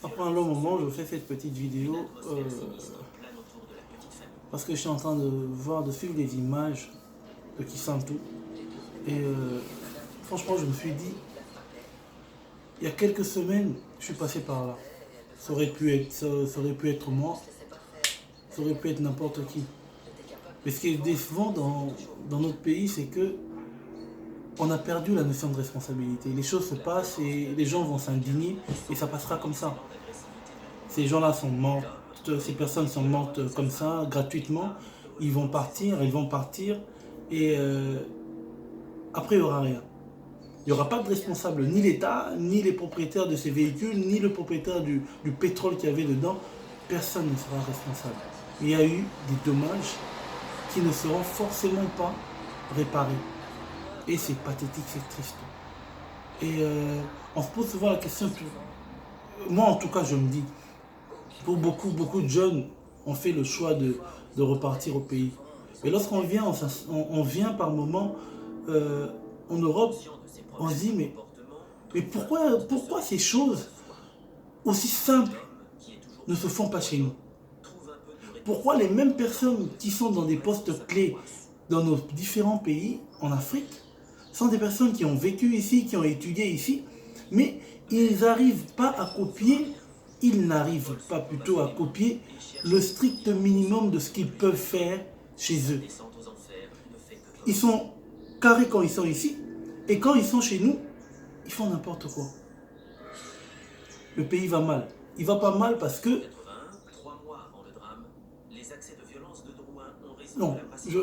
Après un long moment, je fais cette petite vidéo parce que je suis en train de voir, de suivre les images de Kisantu. Et franchement, je me suis dit, il y a quelques semaines, je suis passé par là. Ça aurait pu être moi, ça aurait pu être n'importe qui. Mais ce qui est décevant dans notre pays, c'est que on a perdu la notion de responsabilité. Les choses se passent et les gens vont s'indigner et ça passera comme ça. Ces gens-là sont morts, ces personnes sont mortes comme ça, gratuitement. Ils vont partir et après il n'y aura rien. Il n'y aura pas de responsable, ni l'État, ni les propriétaires de ces véhicules, ni le propriétaire du pétrole qu'il y avait dedans. Personne ne sera responsable. Il y a eu des dommages qui ne seront forcément pas réparés. Et c'est pathétique, c'est triste. Et on se pose souvent la question, moi en tout cas je me dis, pour beaucoup de jeunes ont fait le choix de repartir au pays. Et lorsqu'on vient, on vient par moment en Europe, on se dit mais pourquoi ces choses aussi simples ne se font pas chez nous? Pourquoi les mêmes personnes qui sont dans des postes clés dans nos différents pays en Afrique sont des personnes qui ont vécu ici, qui ont étudié ici, mais ils n'arrivent pas à copier, ils n'arrivent pas plutôt à copier le strict minimum de ce qu'ils peuvent faire chez eux. Ils sont carrés quand ils sont ici, et quand ils sont chez nous, ils font n'importe quoi. Le pays va mal. Il va pas mal parce que... Non,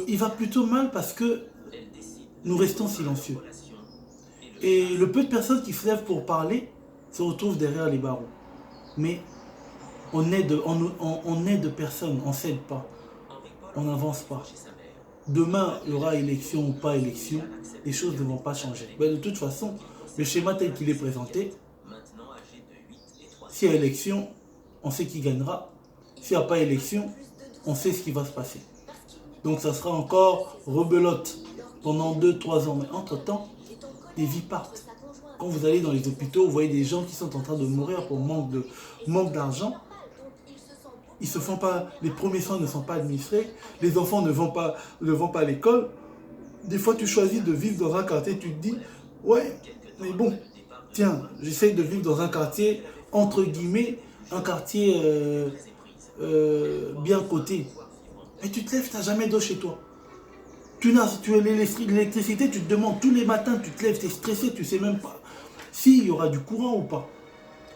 il va plutôt mal parce que nous restons silencieux. Et le peu de personnes qui se lèvent pour parler se retrouvent derrière les barreaux. Mais on aide personne, on ne s'aide pas, on n'avance pas. Demain, il y aura élection ou pas élection, les choses ne vont pas changer. Mais de toute façon, le schéma tel qu'il est présenté, s'il y a élection, on sait qui gagnera. S'il n'y a pas élection, on sait ce qui va se passer. Donc ça sera encore rebelote pendant 2-3 ans. Mais entre-temps, les vies partent. Quand vous allez dans les hôpitaux, vous voyez des gens qui sont en train de mourir pour manque d'argent. Ils se font pas, les premiers soins ne sont pas administrés, les enfants ne vont pas à l'école. Des fois, tu choisis de vivre dans un quartier, tu te dis, ouais, mais bon, tiens, j'essaye de vivre dans un quartier, entre guillemets, un quartier bien coté. Mais tu te lèves, tu n'as jamais d'eau chez toi. Tu as l'électricité, tu te demandes tous les matins, tu te lèves, tu es stressé, tu ne sais même pas s'il y aura du courant ou pas.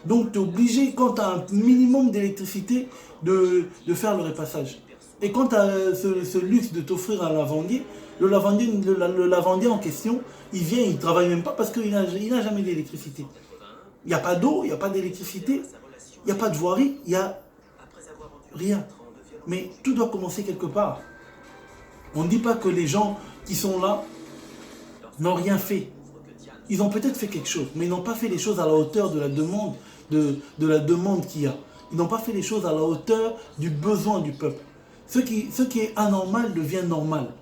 Donc tu es obligé, quand tu as un minimum d'électricité, de faire le repassage. Et quand tu as ce luxe de t'offrir un lavandier, le lavandier en question, il vient, il ne travaille même pas parce qu'il n'a jamais d'électricité. Il n'y a pas d'eau, il n'y a pas d'électricité, il n'y a pas de voirie, il n'y a rien. Mais tout doit commencer quelque part. On ne dit pas que les gens qui sont là n'ont rien fait. Ils ont peut-être fait quelque chose, mais ils n'ont pas fait les choses à la hauteur de la demande, de la demande qu'il y a. Ils n'ont pas fait les choses à la hauteur du besoin du peuple. Ce qui est anormal devient normal.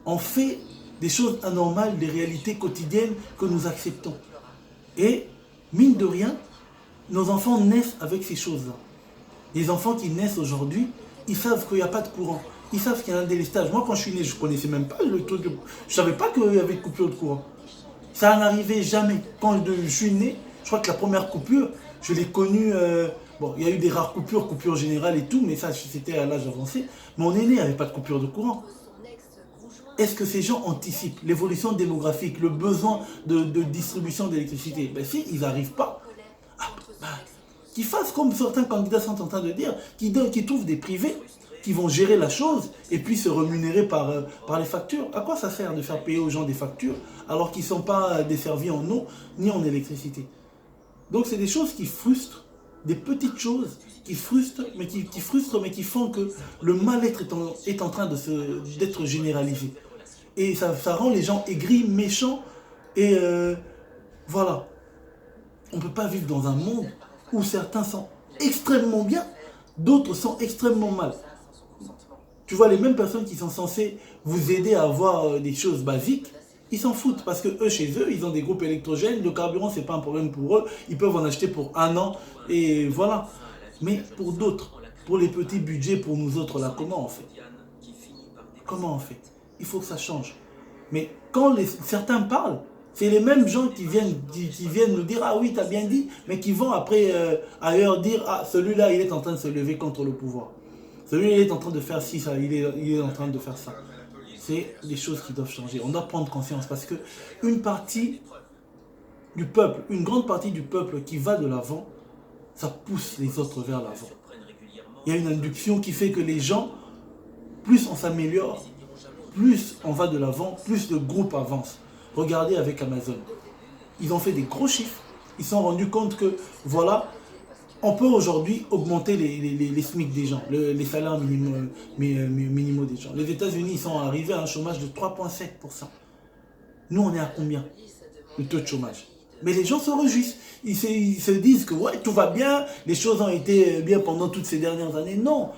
On fait des choses anormales, des réalités quotidiennes que nous acceptons. Et, mine de rien, nos enfants naissent avec ces choses-là. Les enfants qui naissent aujourd'hui, ils savent qu'il n'y a pas de courant. Ils savent qu'il y a un délestage. Moi, quand je suis né, je ne connaissais même pas le truc. Je ne savais pas qu'il y avait de coupure de courant. Ça n'arrivait jamais. Quand je suis né, je crois que la première coupure, je l'ai connue... bon, il y a eu des rares coupures générales et tout, mais ça, c'était à l'âge avancé. Mais on est né, il n'y avait pas de coupure de courant. Est-ce que ces gens anticipent l'évolution démographique, le besoin de distribution d'électricité? Ben si, ils n'arrivent pas. Qu'ils fassent comme certains candidats sont en train de dire, qui trouvent des privés qui vont gérer la chose et puis se rémunérer par les factures. À quoi ça sert de faire payer aux gens des factures alors qu'ils ne sont pas desservis en eau ni en électricité? Donc c'est des choses qui frustrent, des petites choses qui frustrent, mais qui font que le mal-être est en train d'être généralisé. Et ça rend les gens aigris, méchants, et voilà. On ne peut pas vivre dans un monde où certains sont extrêmement bien, d'autres sont extrêmement mal. Tu vois, les mêmes personnes qui sont censées vous aider à avoir des choses basiques, Ils s'en foutent parce que eux, chez eux, ils ont des groupes électrogènes. Le carburant, c'est pas un problème pour eux. Ils peuvent en acheter pour un an et voilà. Mais pour d'autres, pour les petits budgets, pour nous autres, là, comment on fait? Comment on fait? Il faut que ça change. Mais quand certains parlent, c'est les mêmes gens qui viennent nous dire « Ah oui, t'as bien dit », mais qui vont après ailleurs dire « Ah, celui-là, il est en train de se lever contre le pouvoir. Celui-là, il est en train de faire ci, ça, il est en train de faire ça. » C'est des choses qui doivent changer. On doit prendre conscience parce que une partie du peuple, une grande partie du peuple qui va de l'avant, ça pousse les autres vers l'avant. Il y a une induction qui fait que les gens, plus on s'améliore, plus on va de l'avant, plus le groupe avance. Regardez avec Amazon. Ils ont fait des gros chiffres. Ils se sont rendus compte que, voilà, on peut aujourd'hui augmenter les SMIC des gens, les salaires minimaux des gens. Les États-Unis, ils sont arrivés à un chômage de 3,7%. Nous, on est à combien? Le taux de chômage. Mais les gens se réjouissent. Ils se disent que ouais, tout va bien, les choses ont été bien pendant toutes ces dernières années. Non.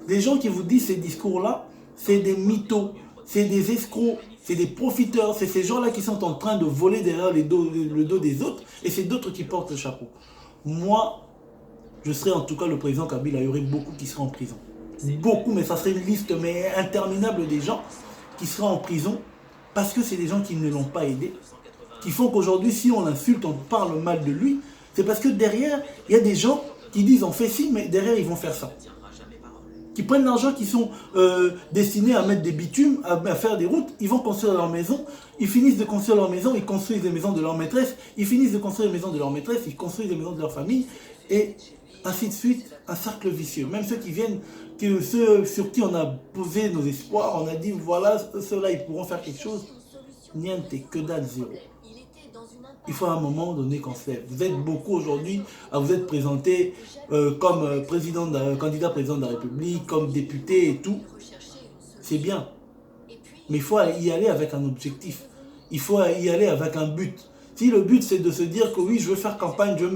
Les gens qui vous disent ces discours-là, c'est des mythos, c'est des escrocs, c'est des profiteurs, c'est ces gens-là qui sont en train de voler derrière le dos des autres et c'est d'autres qui portent le chapeau. Moi, je serais en tout cas le président Kabila, il y aurait beaucoup qui seraient en prison. Beaucoup, mais ça serait une liste mais interminable des gens qui seraient en prison parce que c'est des gens qui ne l'ont pas aidé, qui font qu'aujourd'hui, si on l'insulte, on parle mal de lui, c'est parce que derrière, il y a des gens qui disent on fait ci, mais derrière, ils vont faire ça. Qui prennent l'argent qui sont destinés à mettre des bitumes, à faire des routes, ils vont construire leur maison, ils finissent de construire leur maison, ils construisent les maisons de leur maîtresse, ils finissent de construire les maisons de leur maîtresse, ils construisent les maisons de leur famille, et ainsi de suite, un cercle vicieux. Même ceux qui viennent, ceux sur qui on a posé nos espoirs, on a dit voilà, ceux-là ils pourront faire quelque chose, niente, que dalle, zéro. Il faut à un moment donné qu'on se lève. Vous êtes beaucoup aujourd'hui à vous être présenté comme candidat président de la République, comme député et tout. C'est bien. Mais il faut y aller avec un objectif. Il faut y aller avec un but. Si le but c'est de se dire que oui, je veux faire campagne, je veux mettre